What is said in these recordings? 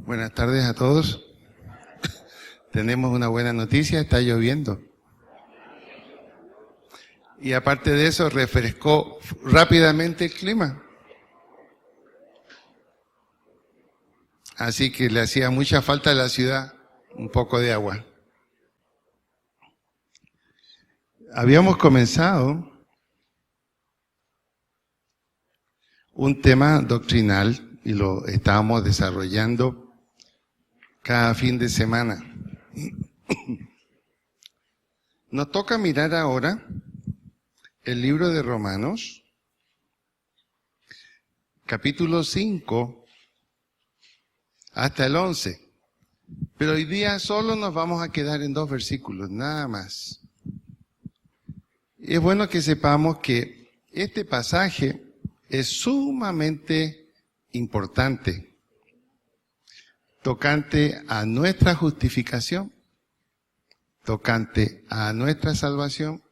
Buenas tardes a todos. Tenemos una buena noticia, está lloviendo. Y aparte de eso, refrescó rápidamente el clima. Así que le hacía mucha falta a la ciudad un poco de agua. Habíamos comenzado un tema doctrinal y lo estábamos desarrollando cada fin de semana. Nos toca mirar ahora el libro de Romanos, capítulo 5 hasta el 11. Pero hoy día solo nos vamos a quedar en 2 versículos, nada más. Y es bueno que sepamos que este pasaje es sumamente importante, tocante a nuestra justificación, tocante a nuestra salvación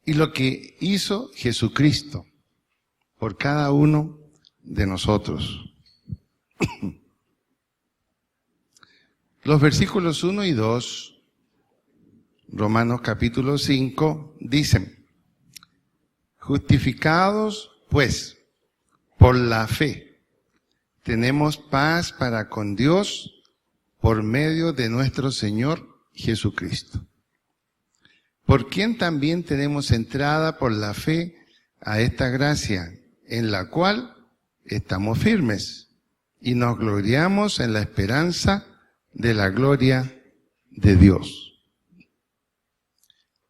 y lo que hizo Jesucristo por cada uno de nosotros. Los versículos 1 y 2, Romanos capítulo 5, dicen: justificados, pues, por la fe, tenemos paz para con Dios por medio de nuestro Señor Jesucristo, por quien también tenemos entrada por la fe a esta gracia, en la cual estamos firmes y nos gloriamos en la esperanza de la gloria de Dios.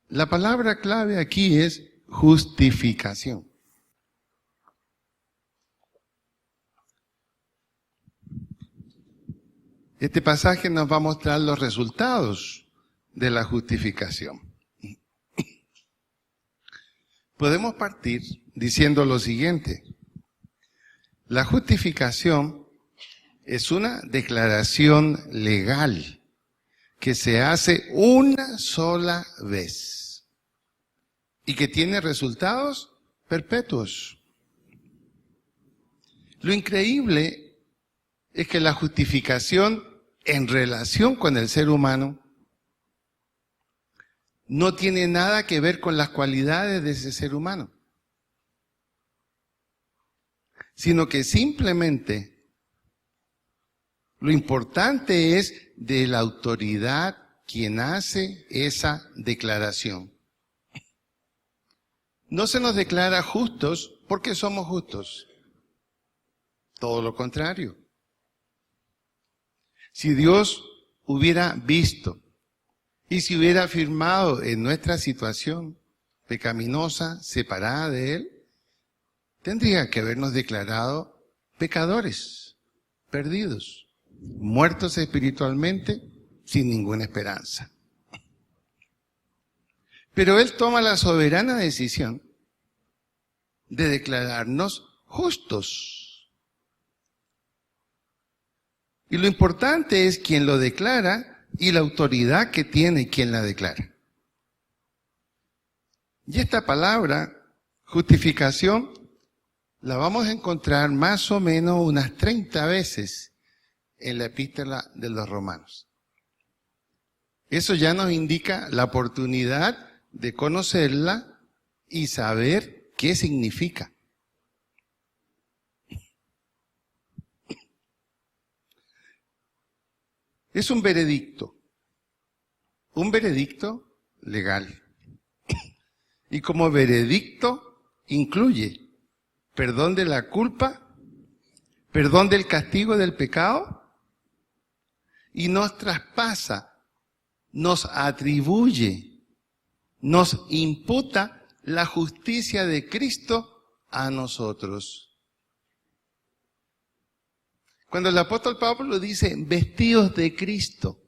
La palabra clave aquí es justificación. Este pasaje nos va a mostrar los resultados de la justificación. Podemos partir diciendo lo siguiente: la justificación es una declaración legal que se hace una sola vez y que tiene resultados perpetuos. Lo increíble es que la justificación en relación con el ser humano no tiene nada que ver con las cualidades de ese ser humano, sino que simplemente lo importante es de la autoridad quien hace esa declaración. No se nos declara justos porque somos justos. Todo lo contrario. Si Dios hubiera visto y si hubiera afirmado en nuestra situación pecaminosa, separada de Él, tendría que habernos declarado pecadores, perdidos, muertos espiritualmente, sin ninguna esperanza. Pero Él toma la soberana decisión de declararnos justos. Y lo importante es quien lo declara y la autoridad que tiene quien la declara. Y esta palabra, justificación, la vamos a encontrar más o menos unas 30 veces en la epístola de los Romanos. Eso ya nos indica la oportunidad de conocerla y saber qué significa. Es un veredicto legal. Y como veredicto incluye perdón de la culpa, perdón del castigo del pecado, y nos traspasa, nos atribuye, nos imputa la justicia de Cristo a nosotros. Cuando el apóstol Pablo dice vestidos de Cristo,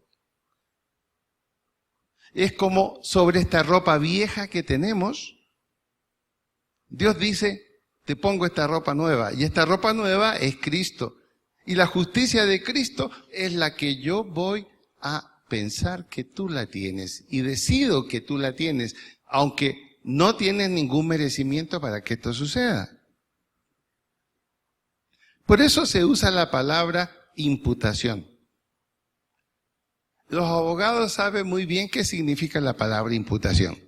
es como sobre esta ropa vieja que tenemos, Dios dice, te pongo esta ropa nueva, y esta ropa nueva es Cristo. Y la justicia de Cristo es la que yo voy a pensar que tú la tienes, y decido que tú la tienes, aunque no tienes ningún merecimiento para que esto suceda. Por eso se usa la palabra imputación. Los abogados saben muy bien qué significa la palabra imputación.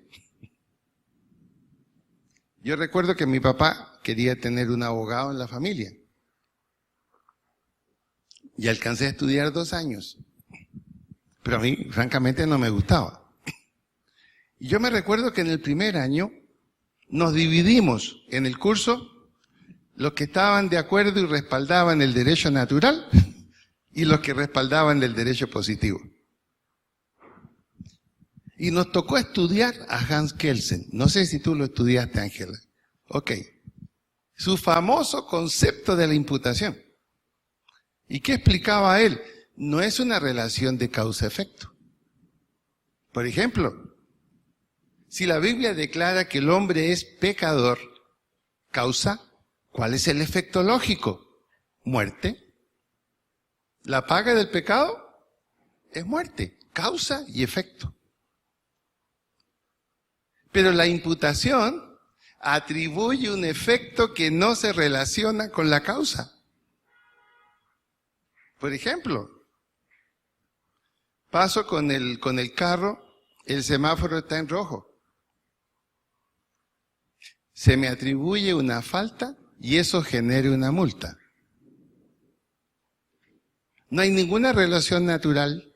Yo recuerdo que mi papá quería tener un abogado en la familia. Y alcancé a estudiar 2 años. Pero a mí, francamente, no me gustaba. Y yo me recuerdo que en el primer año nos dividimos en el curso los que estaban de acuerdo y respaldaban el derecho natural y los que respaldaban el derecho positivo. Y nos tocó estudiar a Hans Kelsen. No sé si tú lo estudiaste, Ángela. Ok. Su famoso concepto de la imputación. ¿Y qué explicaba él? No es una relación de causa-efecto. Por ejemplo, si la Biblia declara que el hombre es pecador, causa, ¿cuál es el efecto lógico? Muerte. La paga del pecado es muerte, causa y efecto. Pero la imputación atribuye un efecto que no se relaciona con la causa. Por ejemplo, paso con el carro, el semáforo está en rojo. Se me atribuye una falta y eso genera una multa. No hay ninguna relación natural,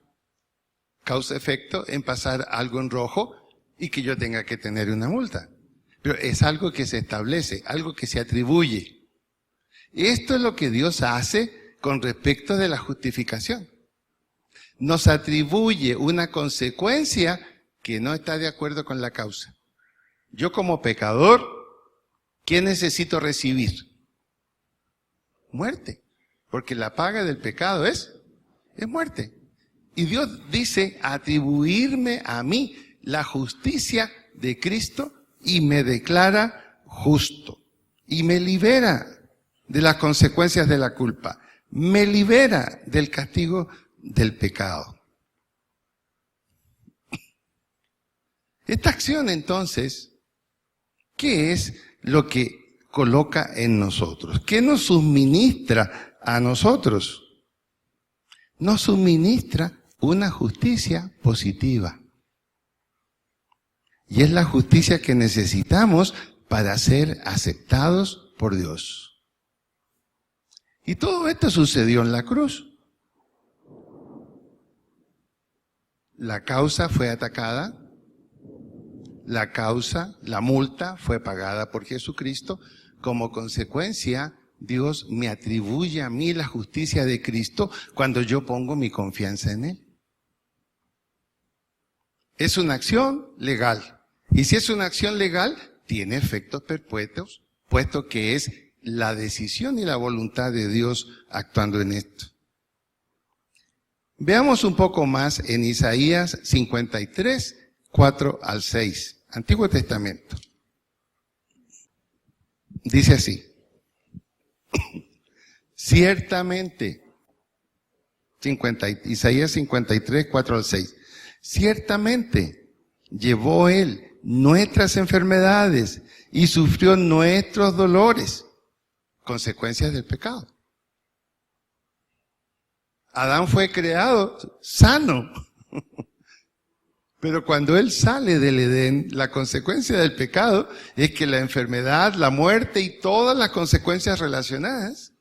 causa-efecto, en pasar algo en rojo y que yo tenga que tener una multa. Pero es algo que se establece, algo que se atribuye. Esto es lo que Dios hace con respecto de la justificación. Nos atribuye una consecuencia que no está de acuerdo con la causa. Yo como pecador, ¿qué necesito recibir? Muerte. Porque la paga del pecado es muerte. Y Dios dice atribuirme a mí la justicia de Cristo y me declara justo. Y me libera de las consecuencias de la culpa. Me libera del castigo del pecado. Esta acción entonces, ¿qué es lo que coloca en nosotros? ¿Qué nos suministra a nosotros? Nos suministra una justicia positiva. Y es la justicia que necesitamos para ser aceptados por Dios. Y todo esto sucedió en la cruz. La causa fue atacada. La multa fue pagada por Jesucristo. Como consecuencia, Dios me atribuye a mí la justicia de Cristo cuando yo pongo mi confianza en Él. Es una acción legal. Y si es una acción legal, tiene efectos perpetuos, puesto que es la decisión y la voluntad de Dios actuando en esto. Veamos un poco más en Isaías 53, 4 al 6, Antiguo Testamento. Dice así: ciertamente, Isaías 53, 4 al 6, ciertamente llevó Él nuestras enfermedades y sufrió nuestros dolores, consecuencias del pecado. Adán fue creado sano, pero cuando él sale del Edén, la consecuencia del pecado es que la enfermedad, la muerte y todas las consecuencias relacionadas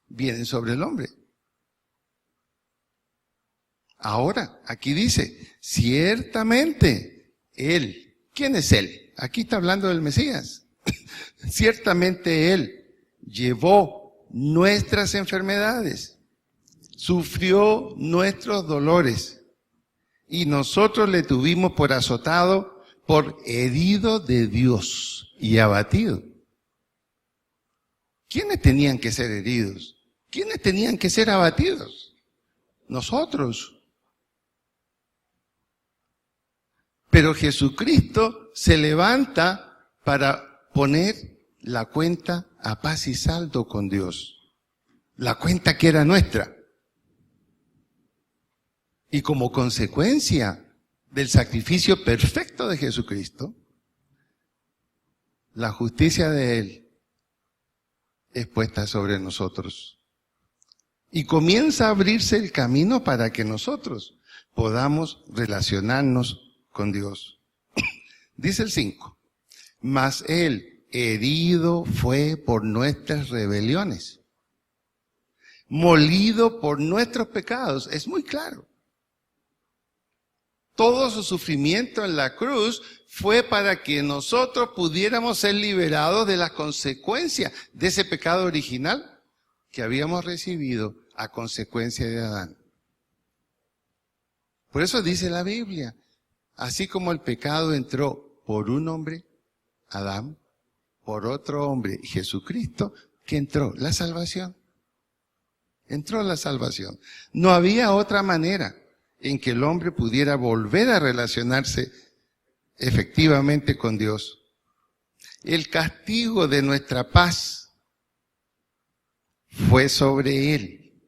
vienen sobre el hombre. Ahora, aquí dice, ciertamente Él. ¿Quién es Él? Aquí está hablando del Mesías. Ciertamente Él llevó nuestras enfermedades, sufrió nuestros dolores, y nosotros le tuvimos por azotado, por herido de Dios y abatido. ¿Quiénes tenían que ser heridos? ¿Quiénes tenían que ser abatidos? Nosotros. Pero Jesucristo se levanta para poner la cuenta a paz y saldo con Dios. La cuenta que era nuestra. Y como consecuencia del sacrificio perfecto de Jesucristo, la justicia de Él es puesta sobre nosotros. Y comienza a abrirse el camino para que nosotros podamos relacionarnos con Dios. Dice el 5, mas Él herido fue por nuestras rebeliones, molido por nuestros pecados. Es muy claro. Todo su sufrimiento en la cruz fue para que nosotros pudiéramos ser liberados de las consecuencias de ese pecado original que habíamos recibido a consecuencia de Adán. Por eso dice la Biblia, así como el pecado entró por un hombre, Adán, por otro hombre, Jesucristo, que entró la salvación. Entró la salvación. No había otra manera en que el hombre pudiera volver a relacionarse efectivamente con Dios. El castigo de nuestra paz fue sobre Él.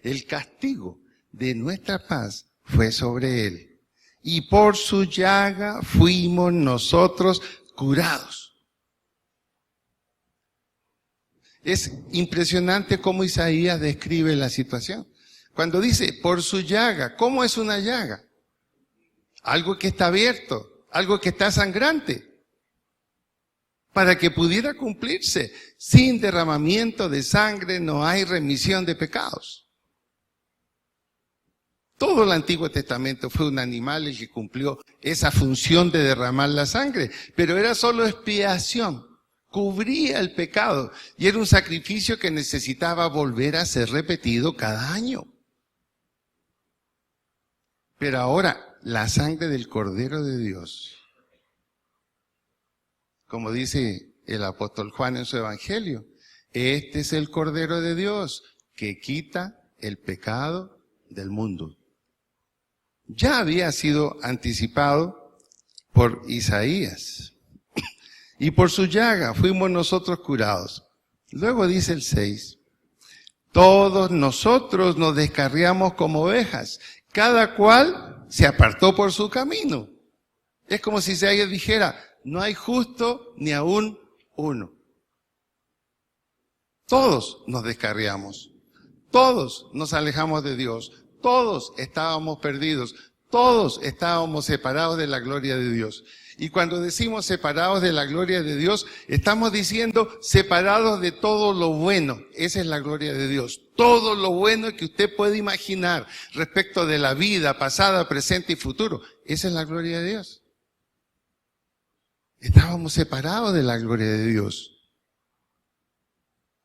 El castigo de nuestra paz fue sobre Él. Y por su llaga fuimos nosotros curados. Es impresionante cómo Isaías describe la situación. Cuando dice, por su llaga, ¿cómo es una llaga? Algo que está abierto, algo que está sangrante. Para que pudiera cumplirse, sin derramamiento de sangre no hay remisión de pecados. Todo el Antiguo Testamento fue un animal el que cumplió esa función de derramar la sangre, pero era solo expiación, cubría el pecado y era un sacrificio que necesitaba volver a ser repetido cada año. Pero ahora, la sangre del Cordero de Dios, como dice el apóstol Juan en su Evangelio, este es el Cordero de Dios que quita el pecado del mundo. Ya había sido anticipado por Isaías. Y por su llaga fuimos nosotros curados. Luego dice el 6, todos nosotros nos descarriamos como ovejas, cada cual se apartó por su camino. Es como si Isaías dijera, no hay justo ni aún uno. Todos nos descarriamos, todos nos alejamos de Dios, todos estábamos perdidos, todos estábamos separados de la gloria de Dios. Y cuando decimos separados de la gloria de Dios, estamos diciendo separados de todo lo bueno. Esa es la gloria de Dios. Todo lo bueno que usted puede imaginar respecto de la vida pasada, presente y futuro. Esa es la gloria de Dios. Estábamos separados de la gloria de Dios.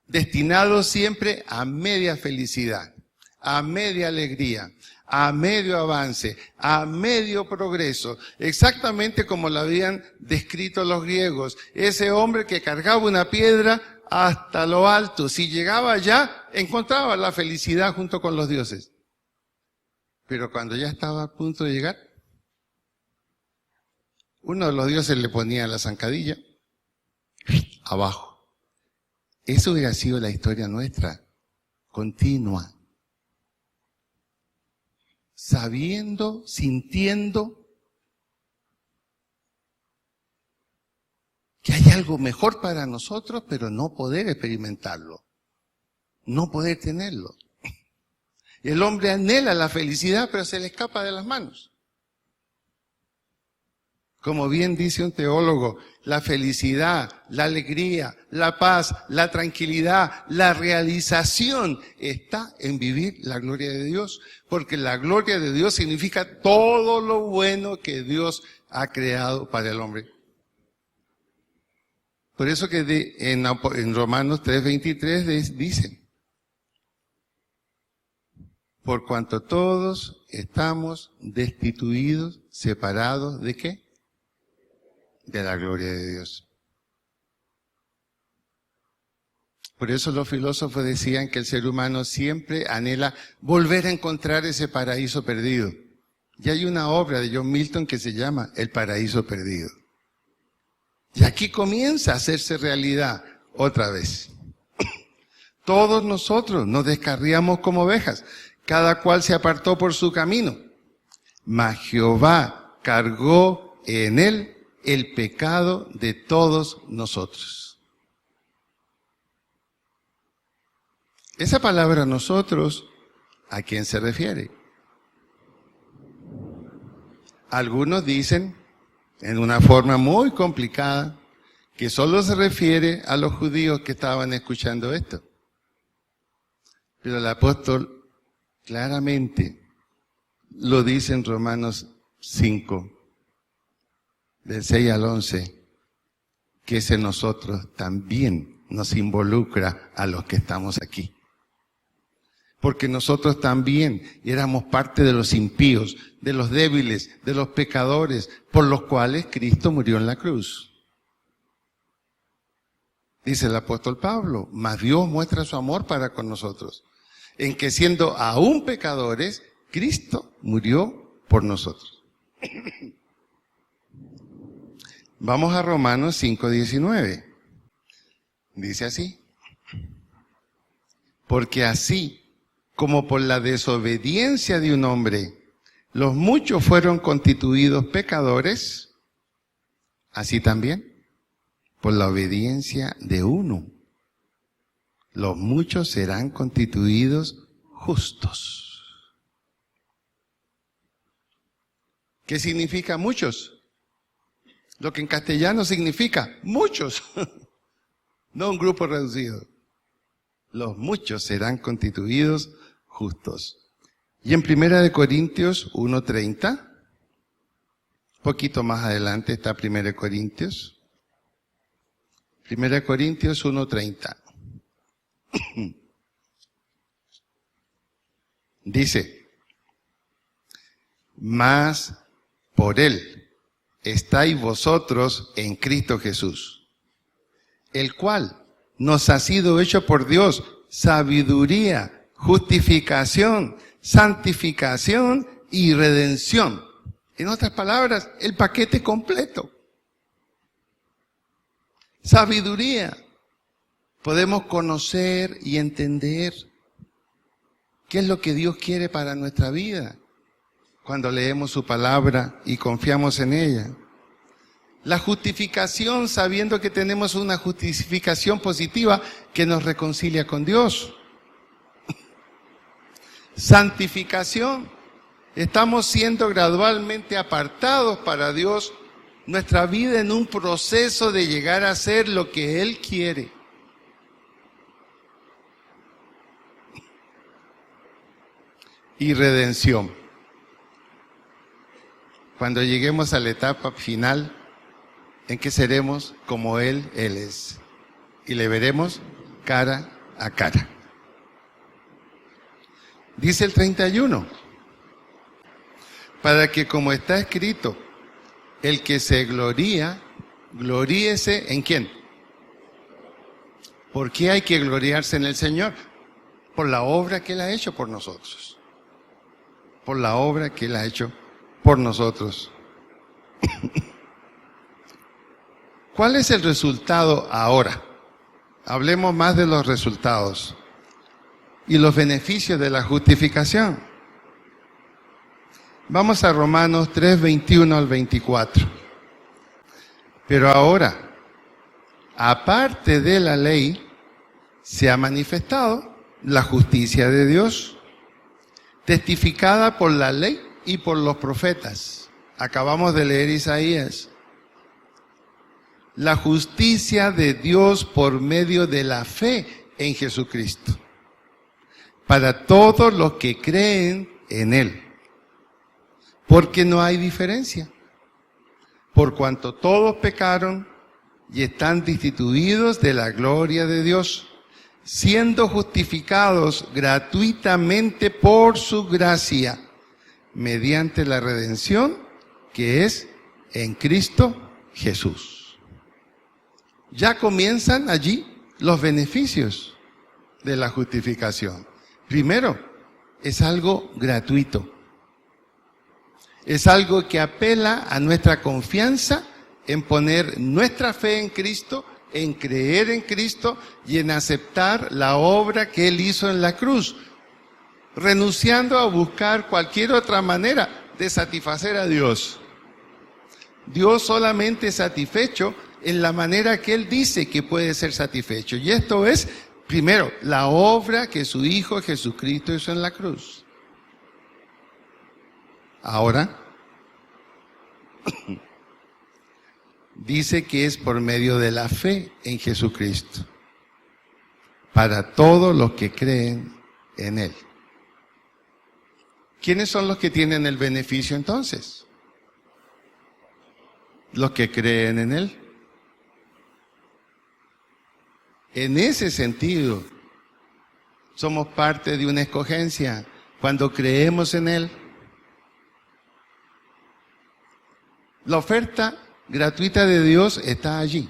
Destinados siempre a media felicidad, a media alegría, a medio avance, a medio progreso, exactamente como lo habían descrito los griegos. Ese hombre que cargaba una piedra hasta lo alto, si llegaba allá, encontraba la felicidad junto con los dioses. Pero cuando ya estaba a punto de llegar, uno de los dioses le ponía la zancadilla abajo. Eso hubiera sido la historia nuestra, continua. Sabiendo, sintiendo que hay algo mejor para nosotros, pero no poder experimentarlo, no poder tenerlo. El hombre anhela la felicidad, pero se le escapa de las manos. Como bien dice un teólogo, la felicidad, la alegría, la paz, la tranquilidad, la realización está en vivir la gloria de Dios, porque la gloria de Dios significa todo lo bueno que Dios ha creado para el hombre. Por eso que en Romanos 3:23 dice, por cuanto todos estamos destituidos, separados ¿de qué? De la gloria de Dios. Por eso los filósofos decían que el ser humano siempre anhela volver a encontrar ese paraíso perdido. Y hay una obra de John Milton que se llama El paraíso perdido. Y aquí comienza a hacerse realidad otra vez. Todos nosotros nos descarriamos como ovejas, cada cual se apartó por su camino. Mas Jehová cargó en él el pecado de todos nosotros. Esa palabra nosotros, ¿a quién se refiere? Algunos dicen, en una forma muy complicada, que solo se refiere a los judíos que estaban escuchando esto. Pero el apóstol claramente lo dice en Romanos 5, del 6 al 11, que ese nosotros también nos involucra a los que estamos aquí. Porque nosotros también éramos parte de los impíos, de los débiles, de los pecadores, por los cuales Cristo murió en la cruz. Dice el apóstol Pablo, mas Dios muestra su amor para con nosotros, en que siendo aún pecadores, Cristo murió por nosotros. Vamos a Romanos 5:19. Dice así, porque así como por la desobediencia de un hombre, los muchos fueron constituidos pecadores, así también por la obediencia de uno, los muchos serán constituidos justos. ¿Qué significa muchos? Lo que en castellano significa muchos, no un grupo reducido. Los muchos serán constituidos justos. Y en 1 Corintios 1:30, poquito más adelante está 1 Corintios. 1 Corintios 1:30. Dice, mas por él estáis vosotros en Cristo Jesús, el cual nos ha sido hecho por Dios sabiduría, justificación, santificación y redención. En otras palabras, el paquete completo. Sabiduría. Podemos conocer y entender qué es lo que Dios quiere para nuestra vida cuando leemos su palabra y confiamos en ella. La justificación, sabiendo que tenemos una justificación positiva que nos reconcilia con Dios. Santificación. Estamos siendo gradualmente apartados para Dios, nuestra vida en un proceso de llegar a ser lo que Él quiere. Y redención. Cuando lleguemos a la etapa final, en que seremos como Él es. Y le veremos cara a cara. Dice el 31. Para que como está escrito, el que se gloría, gloríese ¿en quién? ¿Por qué hay que gloriarse en el Señor? Por la obra que Él ha hecho por nosotros. Por la obra que Él ha hecho por nosotros. ¿Cuál es el resultado ahora? Hablemos más de los resultados y los beneficios de la justificación. Vamos a Romanos 3:21 al 24. Pero ahora, aparte de la ley, se ha manifestado la justicia de Dios, testificada por la ley y por los profetas. Acabamos de leer Isaías. La justicia de Dios por medio de la fe en Jesucristo, para todos los que creen en Él. Porque no hay diferencia. Por cuanto todos pecaron y están destituidos de la gloria de Dios, siendo justificados gratuitamente por su gracia, mediante la redención que es en Cristo Jesús. Ya comienzan allí los beneficios de la justificación. Primero, es algo gratuito. Es algo que apela a nuestra confianza en poner nuestra fe en Cristo, en creer en Cristo y en aceptar la obra que Él hizo en la cruz, renunciando a buscar cualquier otra manera de satisfacer a Dios. Dios solamente es satisfecho en la manera que Él dice que puede ser satisfecho. Y esto es Primero, la obra que su Hijo Jesucristo hizo en la cruz. Ahora, dice que es por medio de la fe en Jesucristo, para todos los que creen en Él. ¿Quiénes son los que tienen el beneficio entonces? Los que creen en Él. En ese sentido, somos parte de una escogencia cuando creemos en Él. La oferta gratuita de Dios está allí,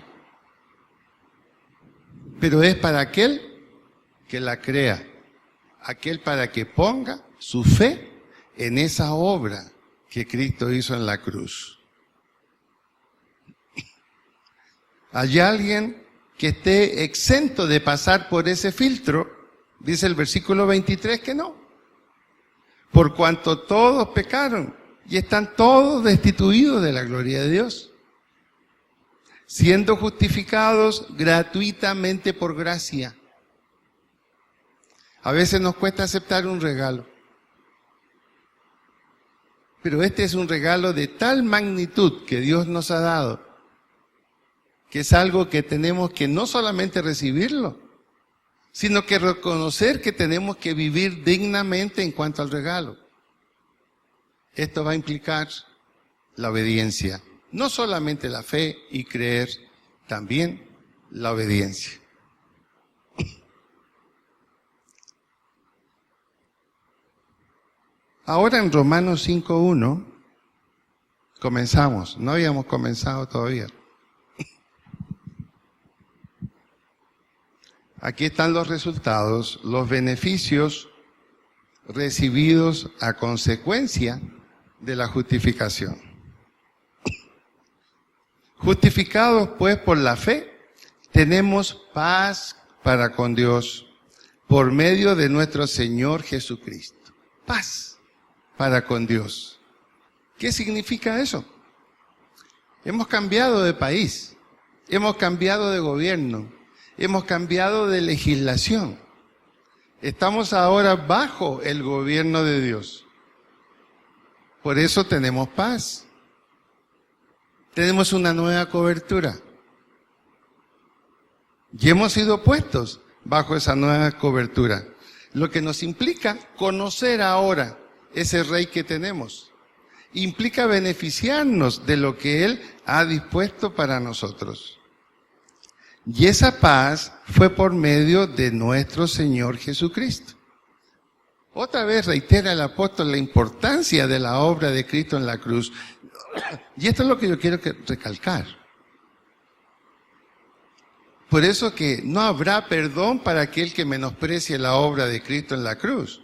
pero es para aquel que la crea, aquel para que ponga su fe en esa obra que Cristo hizo en la cruz. ¿Hay alguien que esté exento de pasar por ese filtro? Dice el versículo 23 que no. Por cuanto todos pecaron y están todos destituidos de la gloria de Dios, siendo justificados gratuitamente por gracia. A veces nos cuesta aceptar un regalo, pero este es un regalo de tal magnitud que Dios nos ha dado, que es algo que tenemos que no solamente recibirlo, sino que reconocer que tenemos que vivir dignamente en cuanto al regalo. Esto va a implicar la obediencia, no solamente la fe y creer, también la obediencia. Ahora en Romanos 5:1 comenzamos, no habíamos comenzado todavía. Aquí están los resultados, los beneficios recibidos a consecuencia de la justificación. Justificados pues por la fe, tenemos paz para con Dios por medio de nuestro Señor Jesucristo. Paz para con Dios. ¿Qué significa eso? Hemos cambiado de país, hemos cambiado de gobierno, hemos cambiado de legislación. Estamos ahora bajo el gobierno de Dios. Por eso tenemos paz. Tenemos una nueva cobertura. Y hemos sido puestos bajo esa nueva cobertura. Lo que nos implica conocer ahora ese rey que tenemos. Implica beneficiarnos de lo que Él ha dispuesto para nosotros. Y esa paz fue por medio de nuestro Señor Jesucristo. Otra vez reitera el apóstol la importancia de la obra de Cristo en la cruz. Y esto es lo que yo quiero recalcar. Por eso que no habrá perdón para aquel que menosprecie la obra de Cristo en la cruz.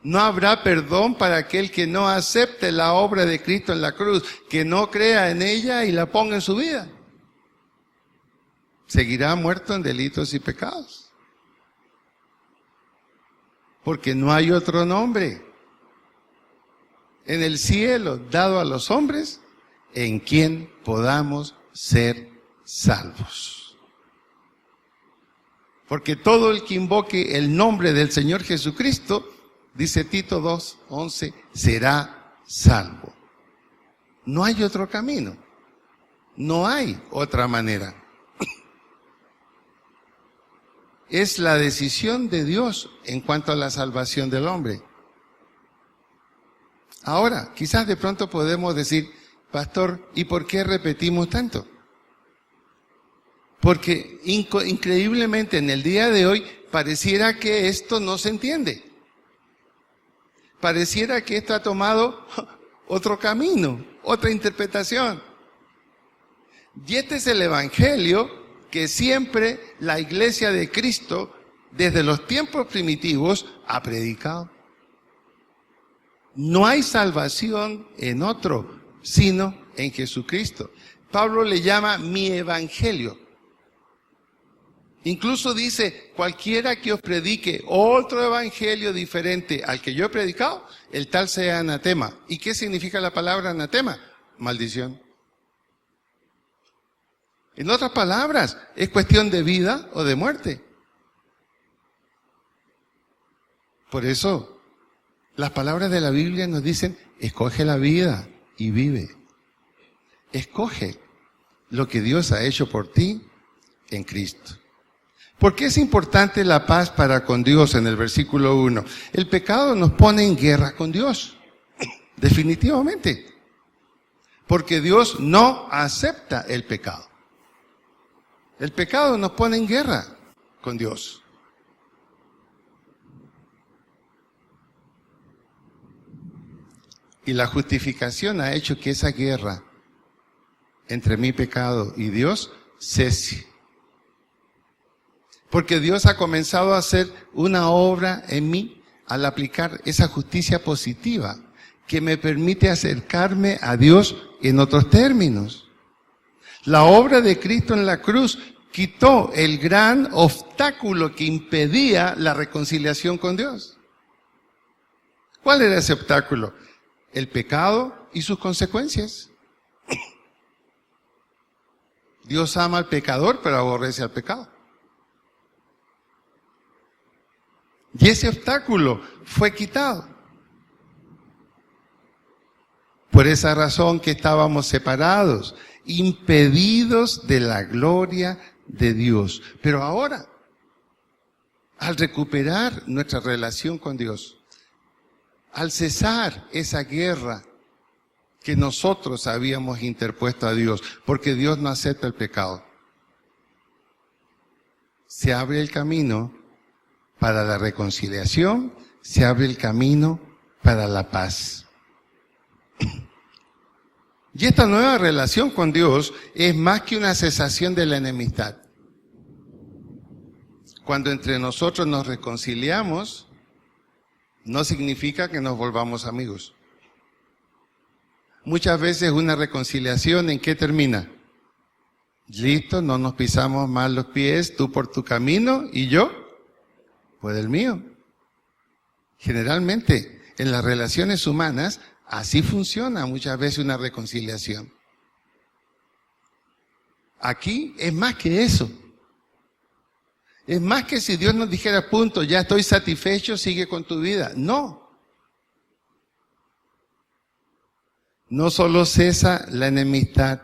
No habrá perdón para aquel que no acepte la obra de Cristo en la cruz, que no crea en ella y la ponga en su vida. Seguirá muerto en delitos y pecados. Porque no hay otro nombre en el cielo dado a los hombres en quien podamos ser salvos. Porque todo el que invoque el nombre del Señor Jesucristo, dice Tito 2:11, será salvo. No hay otro camino. No hay otra manera. Es la decisión de Dios en cuanto a la salvación del hombre. Ahora, quizás de pronto podemos decir, pastor, ¿y por qué repetimos tanto? Porque increíblemente en el día de hoy pareciera que esto no se entiende. Pareciera que esto ha tomado otro camino, otra interpretación. Y este es el evangelio que siempre la iglesia de Cristo, desde los tiempos primitivos, ha predicado. No hay salvación en otro, sino en Jesucristo. Pablo le llama mi evangelio. Incluso dice, cualquiera que os predique otro evangelio diferente al que yo he predicado, el tal sea anatema. ¿Y qué significa la palabra anatema? Maldición. En otras palabras, es cuestión de vida o de muerte. Por eso, las palabras de la Biblia nos dicen, escoge la vida y vive. Escoge lo que Dios ha hecho por ti en Cristo. ¿Por qué es importante la paz para con Dios en el versículo 1? El pecado nos pone en guerra con Dios, definitivamente. Porque Dios no acepta el pecado. El pecado nos pone en guerra con Dios. Y la justificación ha hecho que esa guerra entre mi pecado y Dios cese. Porque Dios ha comenzado a hacer una obra en mí al aplicar esa justicia positiva que me permite acercarme a Dios en otros términos. La obra de Cristo en la cruz quitó el gran obstáculo que impedía la reconciliación con Dios. ¿Cuál era ese obstáculo? El pecado y sus consecuencias. Dios ama al pecador, pero aborrece al pecado. Y ese obstáculo fue quitado. Por esa razón que estábamos separados, impedidos de la gloria de Dios. Pero ahora, al recuperar nuestra relación con Dios, al cesar esa guerra que nosotros habíamos interpuesto a Dios, porque Dios no acepta el pecado, se abre el camino para la reconciliación, se abre el camino para la paz. Y esta nueva relación con Dios es más que una cesación de la enemistad. Cuando entre nosotros nos reconciliamos, no significa que nos volvamos amigos. Muchas veces una reconciliación, ¿en qué termina? Listo, no nos pisamos más los pies, tú por tu camino y yo por el mío. Generalmente, en las relaciones humanas, así funciona muchas veces una reconciliación. Aquí es más que eso. Es más que si Dios nos dijera, punto, ya estoy satisfecho, sigue con tu vida. No. No solo cesa la enemistad,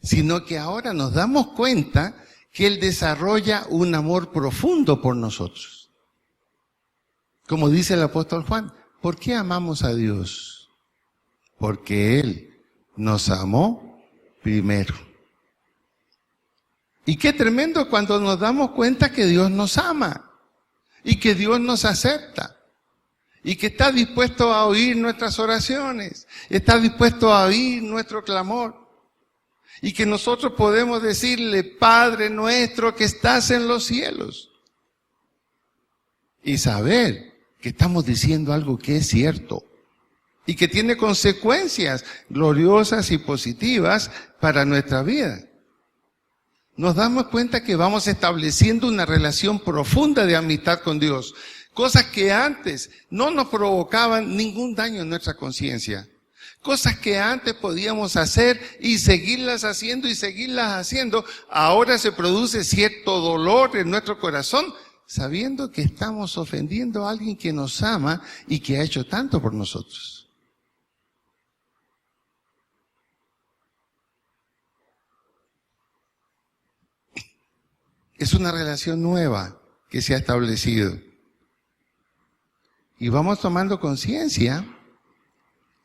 sino que ahora nos damos cuenta que Él desarrolla un amor profundo por nosotros. Como dice el apóstol Juan, ¿por qué amamos a Dios? Porque Él nos amó primero. Y qué tremendo cuando nos damos cuenta que Dios nos ama y que Dios nos acepta y que está dispuesto a oír nuestras oraciones, está dispuesto a oír nuestro clamor y que nosotros podemos decirle, Padre nuestro que estás en los cielos, y saber que estamos diciendo algo que es cierto y que tiene consecuencias gloriosas y positivas para nuestra vida. Nos damos cuenta que vamos estableciendo una relación profunda de amistad con Dios. Cosas que antes no nos provocaban ningún daño en nuestra conciencia. Cosas que antes podíamos hacer y seguirlas haciendo, ahora se produce cierto dolor en nuestro corazón, sabiendo que estamos ofendiendo a alguien que nos ama y que ha hecho tanto por nosotros. Es una relación nueva que se ha establecido. Y vamos tomando conciencia,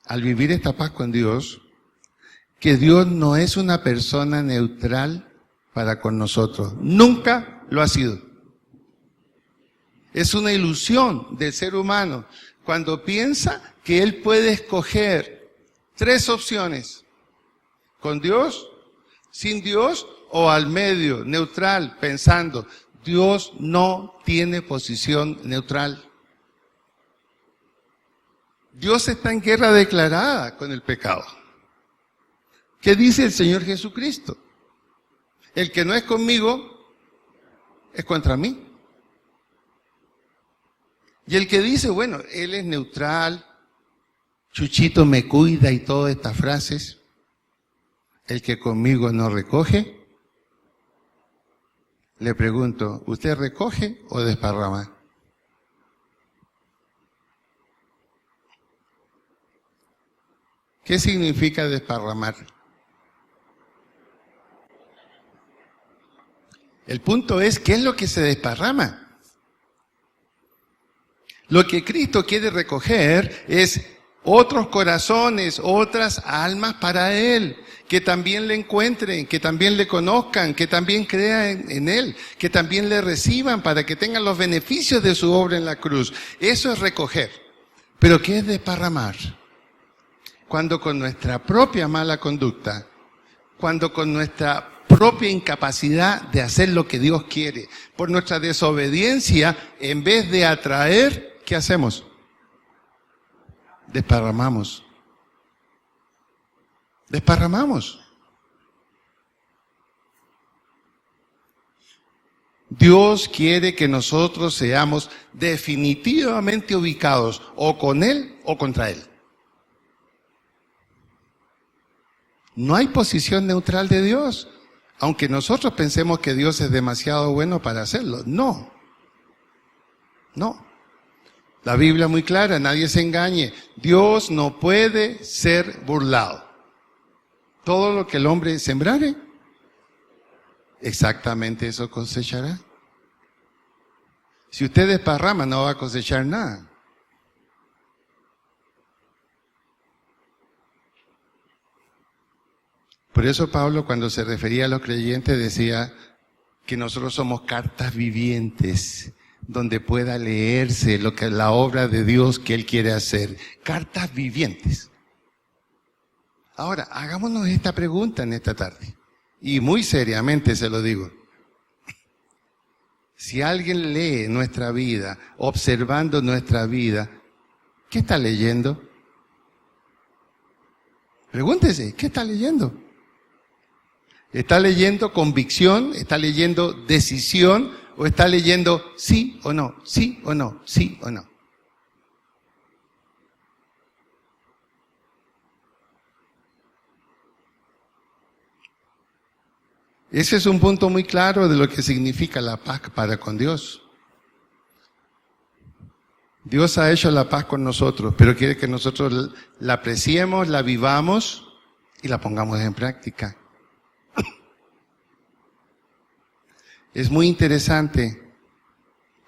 al vivir esta paz con Dios, que Dios no es una persona neutral para con nosotros. Nunca lo ha sido. Es una ilusión del ser humano cuando piensa que él puede escoger 3 opciones: con Dios, sin Dios o al medio, neutral, pensando. Dios no tiene posición neutral. Dios está en guerra declarada con el pecado. ¿Qué dice el Señor Jesucristo? El que no es conmigo es contra mí. Y el que dice, bueno, Él es neutral, Chuchito me cuida y todas estas frases, el que conmigo no recoge, le pregunto, ¿usted recoge o desparrama? ¿Qué significa desparramar? El punto es, ¿qué es lo que se desparrama? Lo que Cristo quiere recoger es otros corazones, otras almas para Él, que también le encuentren, que también le conozcan, que también crean en Él, que también le reciban para que tengan los beneficios de su obra en la cruz. Eso es recoger. ¿Pero qué es desparramar? Cuando con nuestra propia mala conducta, cuando con nuestra propia incapacidad de hacer lo que Dios quiere, por nuestra desobediencia, en vez de atraer, ¿qué hacemos? Desparramamos. Desparramamos. Dios quiere que nosotros seamos definitivamente ubicados o con Él o contra Él. No hay posición neutral de Dios, aunque nosotros pensemos que Dios es demasiado bueno para hacerlo. No. No. La Biblia es muy clara, nadie se engañe. Dios no puede ser burlado. Todo lo que el hombre sembrare, exactamente eso cosechará. Si usted desparrama, no va a cosechar nada. Por eso Pablo, cuando se refería a los creyentes, decía que nosotros somos cartas vivientes, donde pueda leerse lo que la obra de Dios que Él quiere hacer. Cartas vivientes. Ahora, hagámonos esta pregunta en esta tarde. Y muy seriamente se lo digo. Si alguien lee nuestra vida, observando nuestra vida, ¿qué está leyendo? Pregúntese, ¿qué está leyendo? ¿Está leyendo convicción? ¿Está leyendo decisión? ¿O está leyendo sí o no, sí o no, sí o no? Ese es un punto muy claro de lo que significa la paz para con Dios. Dios ha hecho la paz con nosotros, pero quiere que nosotros la apreciemos, la vivamos y la pongamos en práctica. Es muy interesante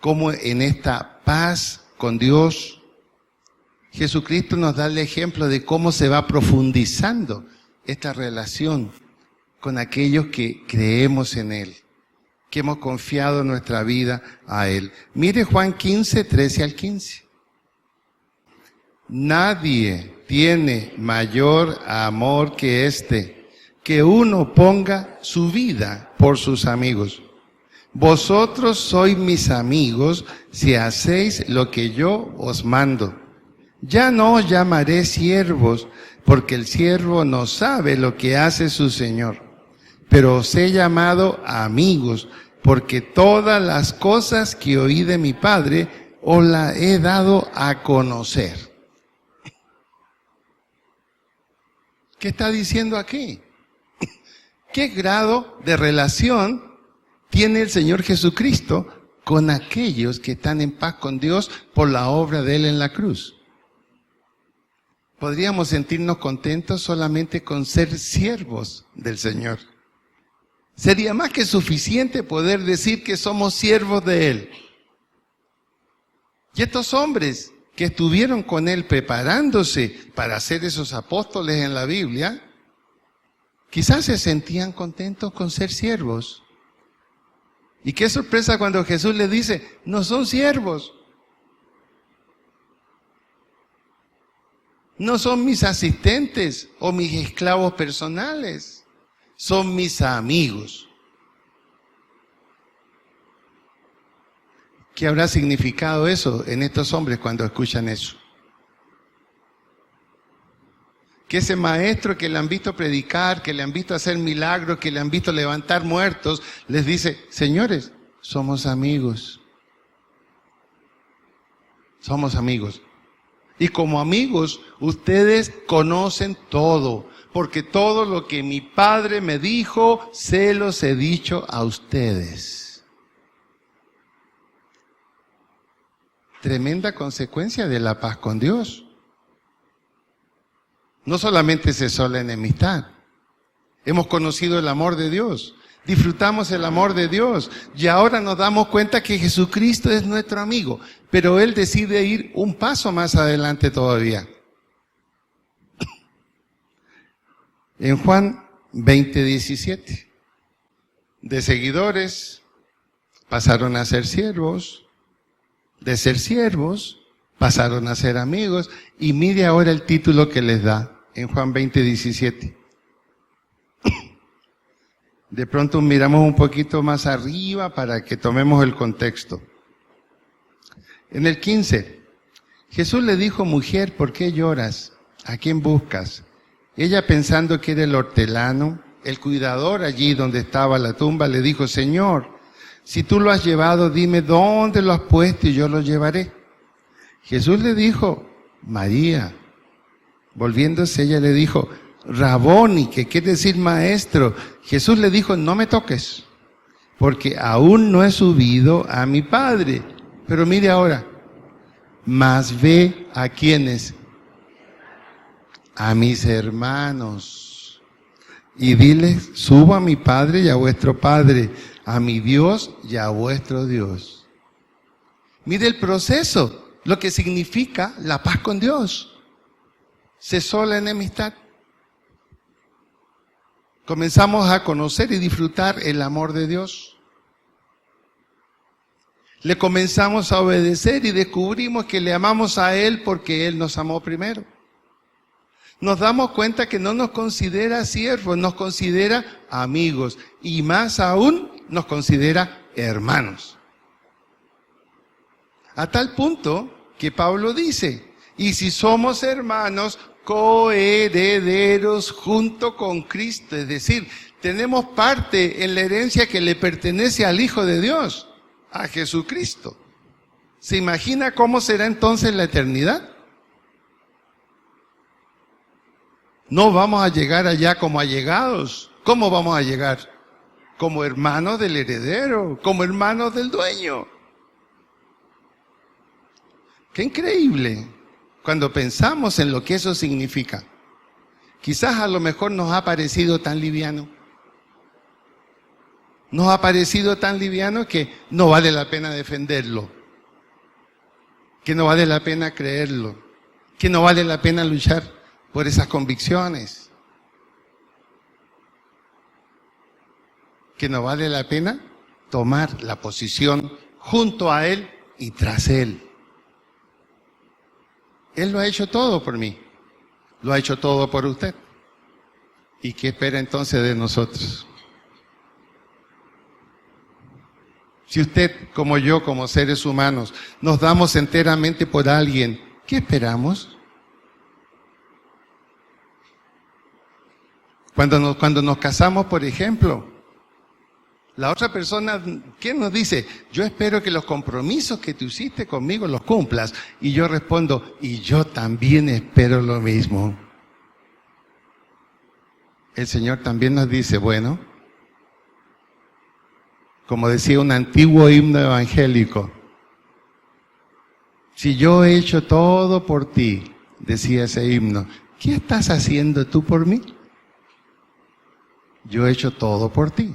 cómo en esta paz con Dios, Jesucristo nos da el ejemplo de cómo se va profundizando esta relación con aquellos que creemos en Él, que hemos confiado nuestra vida a Él. Mire Juan 15, 13 al 15. Nadie tiene mayor amor que este, que uno ponga su vida por sus amigos. Vosotros sois mis amigos si hacéis lo que yo os mando. Ya no os llamaré siervos, porque el siervo no sabe lo que hace su señor. Pero os he llamado amigos, porque todas las cosas que oí de mi Padre os las he dado a conocer. ¿Qué está diciendo aquí? ¿Qué grado de relación tiene el Señor Jesucristo con aquellos que están en paz con Dios por la obra de Él en la cruz? Podríamos sentirnos contentos solamente con ser siervos del Señor. Sería más que suficiente poder decir que somos siervos de Él. Y estos hombres que estuvieron con Él preparándose para ser esos apóstoles en la Biblia, quizás se sentían contentos con ser siervos. Y qué sorpresa cuando Jesús les dice, no son siervos. No son mis asistentes o mis esclavos personales. Son mis amigos. ¿Qué habrá significado eso en estos hombres cuando escuchan eso? Que ese maestro que le han visto predicar, que le han visto hacer milagros, que le han visto levantar muertos, les dice, señores, somos amigos. Somos amigos. Y como amigos, ustedes conocen todo, porque todo lo que mi Padre me dijo, se los he dicho a ustedes. Tremenda consecuencia de la paz con Dios. No solamente cesó la enemistad. Hemos conocido el amor de Dios. Disfrutamos el amor de Dios. Y ahora nos damos cuenta que Jesucristo es nuestro amigo. Pero Él decide ir un paso más adelante todavía. En Juan 20:17. De seguidores pasaron a ser siervos. De ser siervos pasaron a ser amigos. Y mire ahora el título que les da en Juan 20:17. De pronto miramos un poquito más arriba para que tomemos el contexto. En el 15, Jesús le dijo: mujer, ¿por qué lloras? ¿A quién buscas? Ella, pensando que era el hortelano, el cuidador allí donde estaba la tumba, le dijo: Señor, si tú lo has llevado, dime dónde lo has puesto y yo lo llevaré. Jesús le dijo: María. Volviéndose, ella le dijo: Raboni, que quiere decir maestro. Jesús le dijo: no me toques, porque aún no he subido a mi Padre. Pero mire ahora, mas ve a quienes, a mis hermanos, y diles: subo a mi Padre y a vuestro Padre, a mi Dios y a vuestro Dios. Mire el proceso, lo que significa la paz con Dios. Cesó la enemistad. Comenzamos a conocer y disfrutar el amor de Dios. Le comenzamos a obedecer y descubrimos que le amamos a Él porque Él nos amó primero. Nos damos cuenta que no nos considera siervos, nos considera amigos y más aún nos considera hermanos. A tal punto que Pablo dice: y si somos hermanos, coherederos junto con Cristo. Es decir, tenemos parte en la herencia que le pertenece al Hijo de Dios, a Jesucristo. ¿Se imagina cómo será entonces la eternidad? No vamos a llegar allá como allegados. ¿Cómo vamos a llegar? Como hermanos del heredero, como hermanos del dueño. ¡Qué increíble! Cuando pensamos en lo que eso significa, quizás a lo mejor nos ha parecido tan liviano. Nos ha parecido tan liviano que no vale la pena defenderlo, que no vale la pena creerlo, que no vale la pena luchar por esas convicciones, que no vale la pena tomar la posición junto a Él y tras Él. Él lo ha hecho todo por mí, lo ha hecho todo por usted. ¿Y qué espera entonces de nosotros? Si usted, como yo, como seres humanos, nos damos enteramente por alguien, ¿qué esperamos? Cuando nos casamos, por ejemplo, la otra persona, ¿qué nos dice? Yo espero que los compromisos que tú hiciste conmigo los cumplas. Y yo respondo: y yo también espero lo mismo. El Señor también nos dice: bueno, como decía un antiguo himno evangélico, si yo he hecho todo por ti, decía ese himno, ¿qué estás haciendo tú por mí? Yo he hecho todo por ti.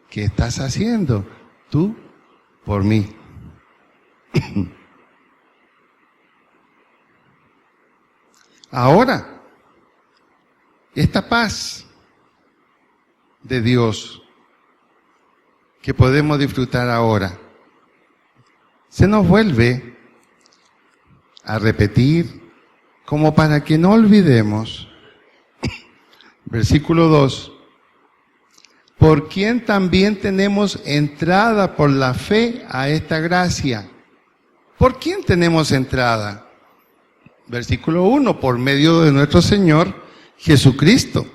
¿Qué estás haciendo tú por mí? Ahora, esta paz de Dios que podemos disfrutar ahora, se nos vuelve a repetir como para que no olvidemos. Versículo 2. Por quien también tenemos entrada por la fe a esta gracia. ¿Por quién tenemos entrada? Versículo 1, por medio de nuestro Señor Jesucristo.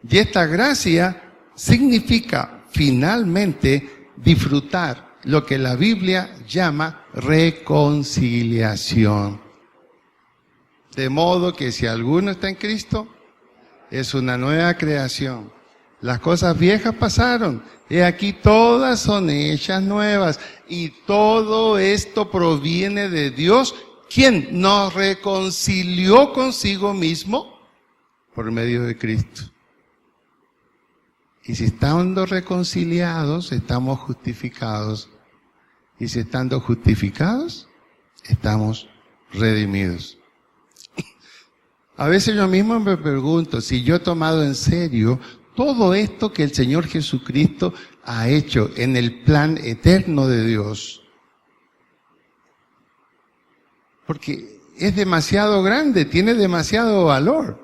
Y esta gracia significa finalmente disfrutar lo que la Biblia llama reconciliación. De modo que si alguno está en Cristo, es una nueva creación. Las cosas viejas pasaron, he aquí todas son hechas nuevas. Y todo esto proviene de Dios, ¿quién nos reconcilió consigo mismo? Por medio de Cristo. Y si estando reconciliados, estamos justificados. Y si estando justificados, estamos redimidos. A veces yo mismo me pregunto si yo he tomado en serio todo esto que el Señor Jesucristo ha hecho en el plan eterno de Dios. Porque es demasiado grande, tiene demasiado valor.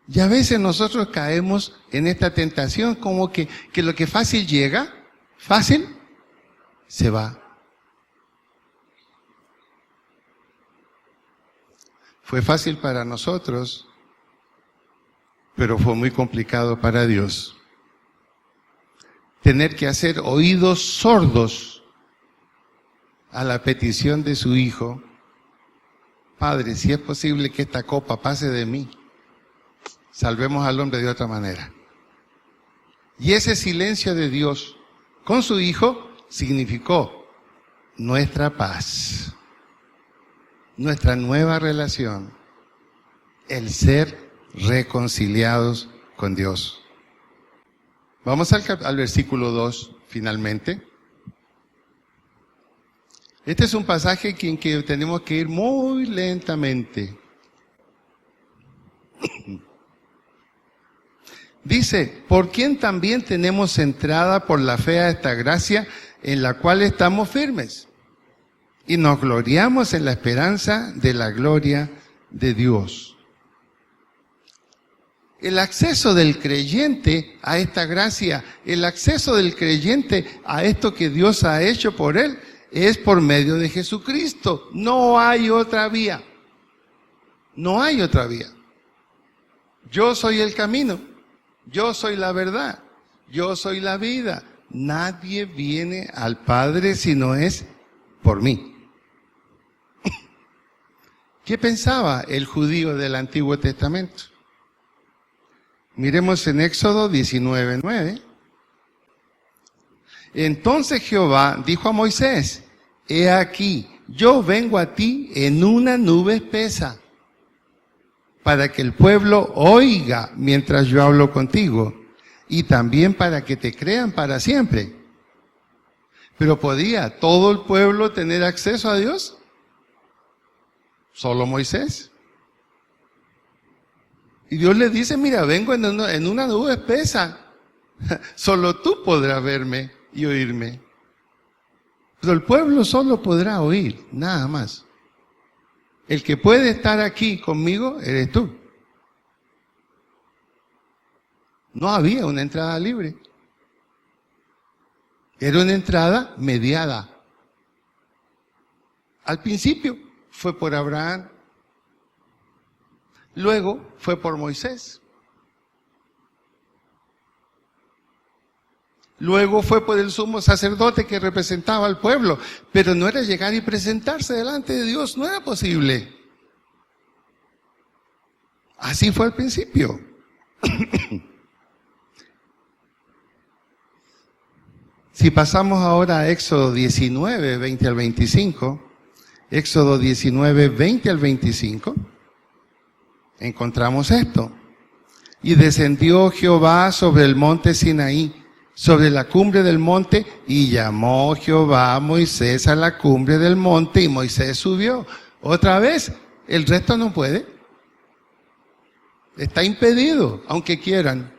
Y a veces nosotros caemos en esta tentación como que lo que fácil llega, fácil se va. Fue fácil para nosotros, pero fue muy complicado para Dios. Tener que hacer oídos sordos a la petición de su Hijo. Padre, si es posible que esta copa pase de mí, salvemos al hombre de otra manera. Y ese silencio de Dios con su Hijo significó nuestra paz. Nuestra nueva relación, el ser reconciliados con Dios. Vamos al versículo 2, finalmente. Este es un pasaje en que tenemos que ir muy lentamente. Dice, por quien también tenemos entrada por la fe a esta gracia en la cual estamos firmes. Y nos gloriamos en la esperanza de la gloria de Dios. El acceso del creyente a esta gracia, el acceso del creyente a esto que Dios ha hecho por él, es por medio de Jesucristo. No hay otra vía. No hay otra vía. Yo soy el camino. Yo soy la verdad. Yo soy la vida. Nadie viene al Padre si no es por mí. ¿Qué pensaba el judío del Antiguo Testamento? Miremos en Éxodo 19:9. Entonces Jehová dijo a Moisés, he aquí, yo vengo a ti en una nube espesa, para que el pueblo oiga mientras yo hablo contigo, y también para que te crean para siempre. Pero ¿podía todo el pueblo tener acceso a Dios? Solo Moisés. Y Dios le dice, mira, vengo en una nube espesa. Solo tú podrás verme y oírme. Pero el pueblo solo podrá oír, nada más. El que puede estar aquí conmigo eres tú. No había una entrada libre. Era una entrada mediada. Al principio fue por Abraham. Luego fue por Moisés. Luego fue por el sumo sacerdote que representaba al pueblo. Pero no era llegar y presentarse delante de Dios. No era posible. Así fue al principio. Si pasamos ahora a Éxodo 19, 20 al 25, Éxodo 19, 20 al 25, encontramos esto. Y descendió Jehová sobre el monte Sinaí, sobre la cumbre del monte, y llamó Jehová a Moisés a la cumbre del monte, y Moisés subió. Otra vez, el resto no puede. Está impedido, aunque quieran.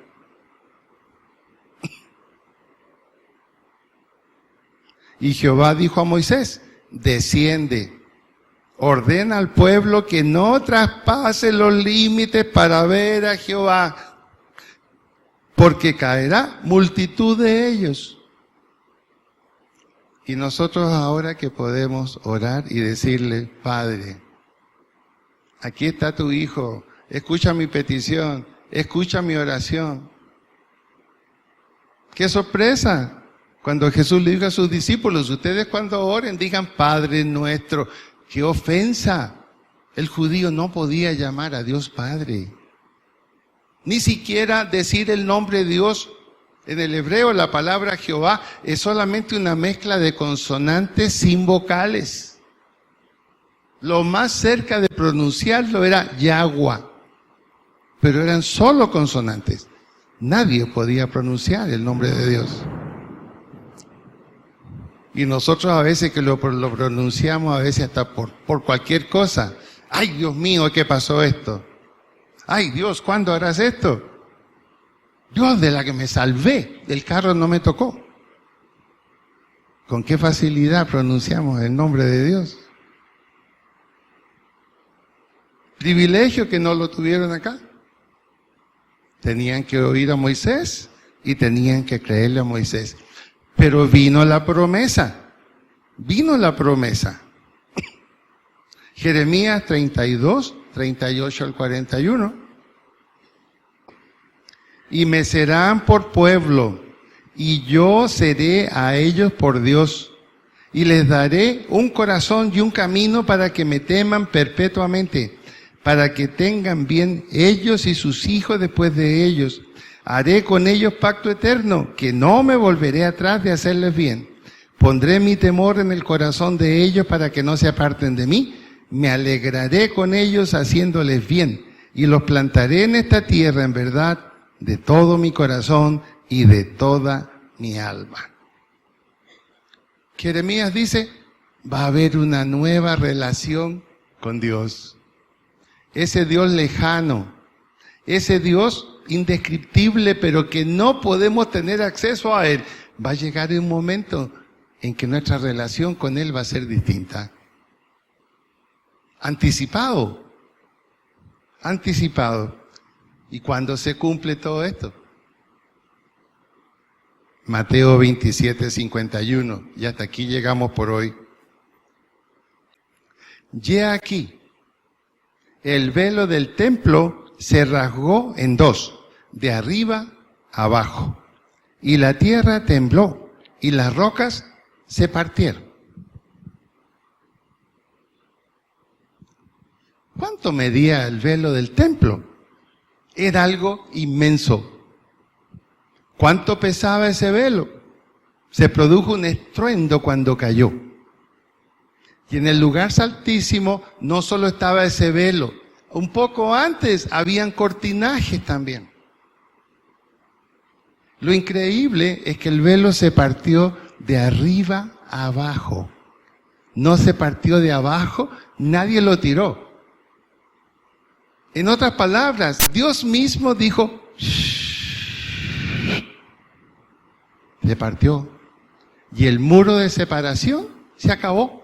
Y Jehová dijo a Moisés, desciende, ordena al pueblo que no traspase los límites para ver a Jehová, porque caerá multitud de ellos. Y nosotros ahora que podemos orar y decirle, Padre, aquí está tu Hijo, escucha mi petición, escucha mi oración. ¡Qué sorpresa! Cuando Jesús le dijo a sus discípulos, ustedes cuando oren digan Padre nuestro. ¡Qué ofensa! El judío no podía llamar a Dios Padre. Ni siquiera decir el nombre de Dios. En el hebreo la palabra Jehová es solamente una mezcla de consonantes sin vocales. Lo más cerca de pronunciarlo era Yahweh, pero eran solo consonantes. Nadie podía pronunciar el nombre de Dios. Y nosotros a veces que lo pronunciamos, a veces hasta por cualquier cosa. ¡Ay, Dios mío, qué pasó esto! ¡Ay, Dios, ¿cuándo harás esto? Dios, de la que me salvé, el carro no me tocó. ¿Con qué facilidad pronunciamos el nombre de Dios? Privilegio que no lo tuvieron acá. Tenían que oír a Moisés y tenían que creerle a Moisés. Pero vino la promesa. Vino la promesa. Jeremías 32, 38 al 41. Y me serán por pueblo, y yo seré a ellos por Dios, y les daré un corazón y un camino para que me teman perpetuamente, para que tengan bien ellos y sus hijos después de ellos. Haré con ellos pacto eterno, que no me volveré atrás de hacerles bien. Pondré mi temor en el corazón de ellos para que no se aparten de mí. Me alegraré con ellos haciéndoles bien, y los plantaré en esta tierra en verdad de todo mi corazón y de toda mi alma. Jeremías dice, va a haber una nueva relación con Dios. Ese Dios lejano, ese Dios indescriptible, pero que no podemos tener acceso a Él. Va a llegar un momento en que nuestra relación con Él va a ser distinta. Anticipado. ¿Y cuándo se cumple todo esto? Mateo 27, 51. Y hasta aquí llegamos por hoy. Y aquí, el velo del templo se rasgó en dos, de arriba a abajo. Y la tierra tembló, y las rocas se partieron. ¿Cuánto medía el velo del templo? Era algo inmenso. ¿Cuánto pesaba ese velo? Se produjo un estruendo cuando cayó. Y en el lugar santísimo no solo estaba ese velo, un poco antes habían cortinajes también. Lo increíble es que el velo se partió de arriba a abajo. No se partió de abajo, nadie lo tiró. En otras palabras, Dios mismo dijo, se partió. Y el muro de separación se acabó.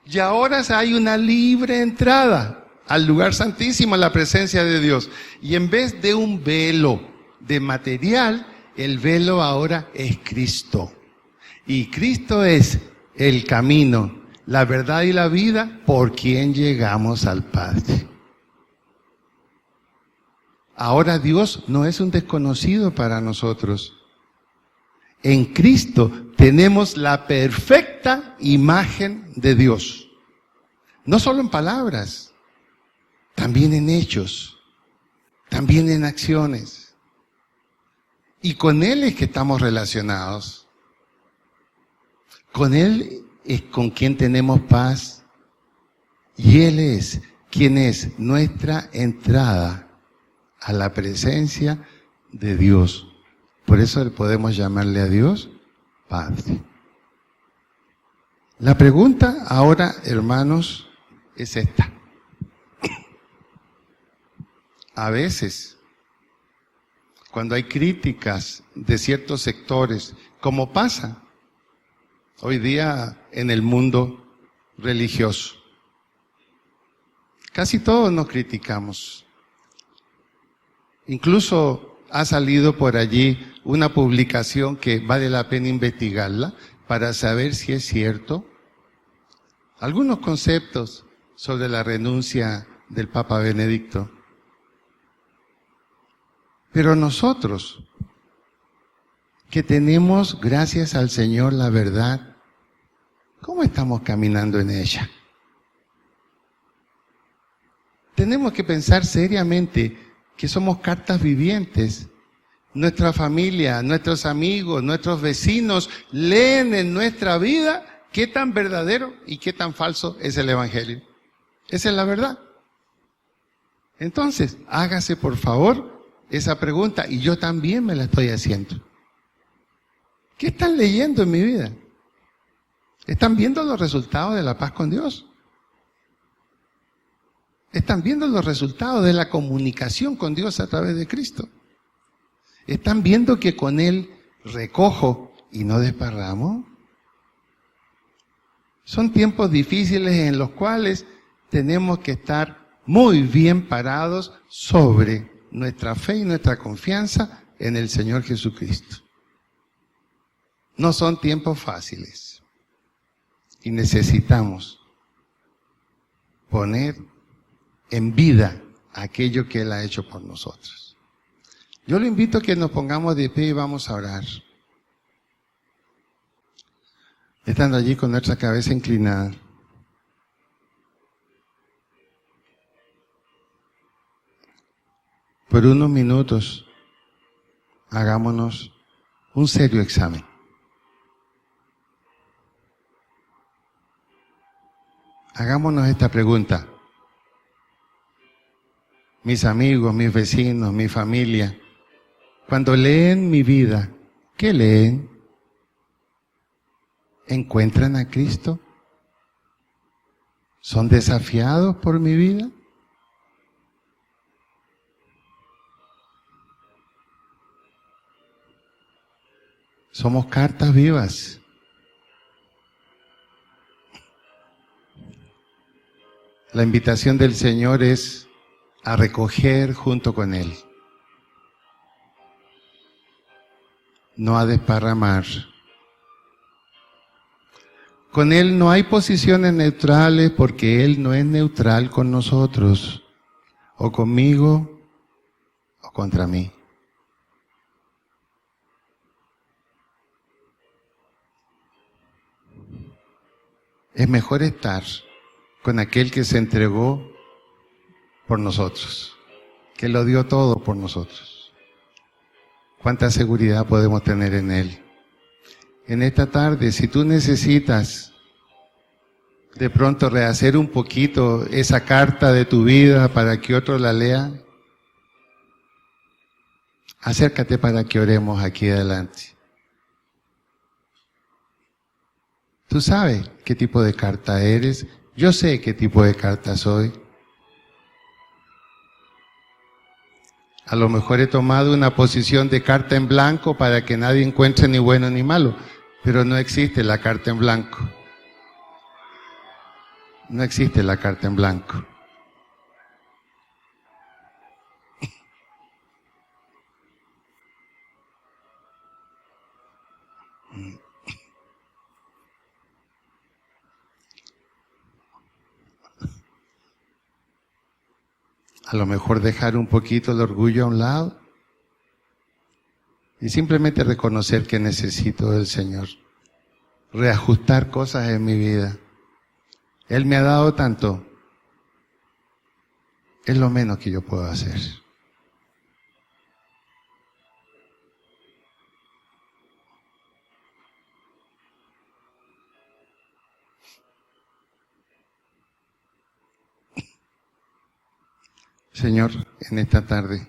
Y ahora hay una libre entrada al lugar santísimo, a la presencia de Dios. Y en vez de un velo de material, el velo ahora es Cristo. Y Cristo es el camino, la verdad y la vida por quien llegamos al Padre. Ahora Dios no es un desconocido para nosotros. En Cristo tenemos la perfecta imagen de Dios. No solo en palabras, también en hechos, también en acciones. Y con Él es que estamos relacionados. Con Él es con quien tenemos paz. Y Él es quien es nuestra entrada a la presencia de Dios. Por eso podemos llamarle a Dios Padre. La pregunta ahora, hermanos, es esta. A veces, cuando hay críticas de ciertos sectores, como pasa hoy día en el mundo religioso, casi todos nos criticamos. Incluso ha salido por allí una publicación que vale la pena investigarla para saber si es cierto. Algunos conceptos sobre la renuncia del Papa Benedicto. Pero nosotros, que tenemos, gracias al Señor, la verdad, ¿cómo estamos caminando en ella? Tenemos que pensar seriamente que somos cartas vivientes. Nuestra familia, nuestros amigos, nuestros vecinos leen en nuestra vida qué tan verdadero y qué tan falso es el Evangelio. Esa es la verdad. Entonces, hágase por favor esa pregunta, y yo también me la estoy haciendo. ¿Qué están leyendo en mi vida? ¿Están viendo los resultados de la paz con Dios? ¿Están viendo los resultados de la comunicación con Dios a través de Cristo? ¿Están viendo que con Él recojo y no desparramo? Son tiempos difíciles en los cuales tenemos que estar muy bien parados sobre nuestra fe y nuestra confianza en el Señor Jesucristo. No son tiempos fáciles y necesitamos poner en vida aquello que Él ha hecho por nosotros. Yo lo invito a que nos pongamos de pie y vamos a orar. Estando allí con nuestra cabeza inclinada. Por unos minutos, hagámonos un serio examen. Hagámonos esta pregunta. Mis amigos, mis vecinos, mi familia, cuando leen mi vida, ¿qué leen? ¿Encuentran a Cristo? ¿Son desafiados por mi vida? Somos cartas vivas. La invitación del Señor es a recoger junto con Él, no a desparramar. Con Él no hay posiciones neutrales porque Él no es neutral con nosotros, o conmigo o contra mí. Es mejor estar con aquel que se entregó por nosotros, que lo dio todo por nosotros. ¿Cuánta seguridad podemos tener en Él? En esta tarde, si tú necesitas de pronto rehacer un poquito esa carta de tu vida para que otro la lea, acércate para que oremos aquí adelante. Tú sabes qué tipo de carta eres, yo sé qué tipo de carta soy. A lo mejor he tomado una posición de carta en blanco para que nadie encuentre ni bueno ni malo, pero no existe la carta en blanco. No existe la carta en blanco. A lo mejor dejar un poquito el orgullo a un lado y simplemente reconocer que necesito del Señor. Reajustar cosas en mi vida. Él me ha dado tanto. Es lo menos que yo puedo hacer. Señor, en esta tarde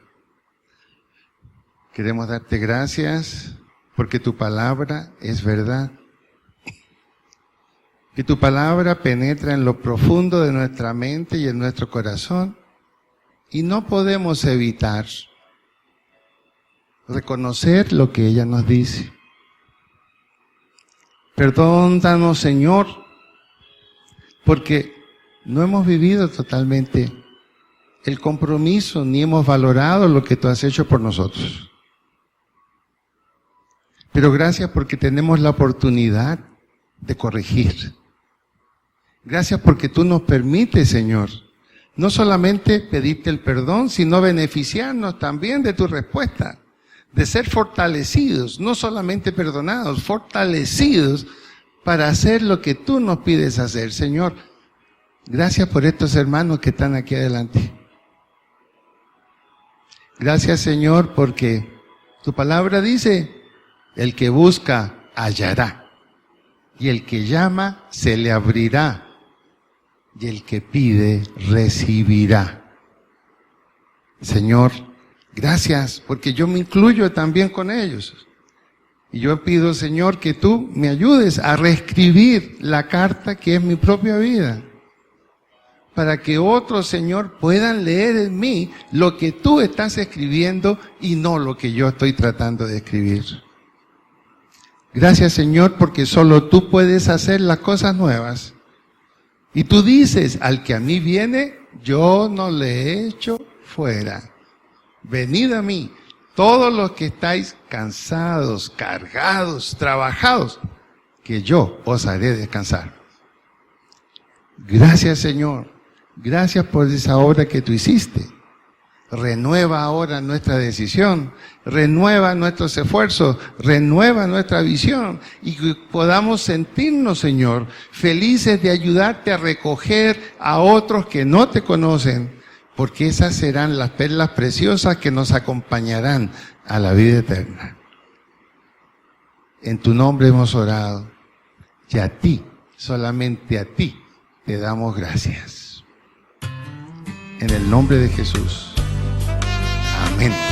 queremos darte gracias porque tu palabra es verdad. Que tu palabra penetra en lo profundo de nuestra mente y en nuestro corazón y no podemos evitar reconocer lo que ella nos dice. Perdónanos, Señor, porque no hemos vivido totalmente el compromiso ni hemos valorado lo que tú has hecho por nosotros. Pero gracias porque tenemos la oportunidad de corregir. Gracias porque tú nos permites, Señor, no solamente pedirte el perdón, sino beneficiarnos también de tu respuesta, de ser fortalecidos, no solamente perdonados, fortalecidos para hacer lo que tú nos pides hacer, Señor. Gracias por estos hermanos que están aquí adelante. Gracias, Señor, porque tu palabra dice, el que busca, hallará. y el que llama se le abrirá, y el que pide recibirá. Señor, gracias, porque yo me incluyo también con ellos. Y yo pido, Señor, que tú me ayudes a reescribir la carta que es mi propia vida, para que otros, Señor, puedan leer en mí lo que tú estás escribiendo y no lo que yo estoy tratando de escribir. Gracias, Señor, porque solo tú puedes hacer las cosas nuevas. Y tú dices, al que a mí viene, yo no le echo fuera. Venid a mí, todos los que estáis cansados, cargados, trabajados, que yo os haré descansar. Gracias, Señor. Gracias por esa obra que tú hiciste. Renueva ahora nuestra decisión, renueva nuestros esfuerzos, renueva nuestra visión y que podamos sentirnos, Señor, felices de ayudarte a recoger a otros que no te conocen, porque esas serán las perlas preciosas que nos acompañarán a la vida eterna. En tu nombre hemos orado y a ti, solamente a ti, te damos gracias. En el nombre de Jesús. Amén.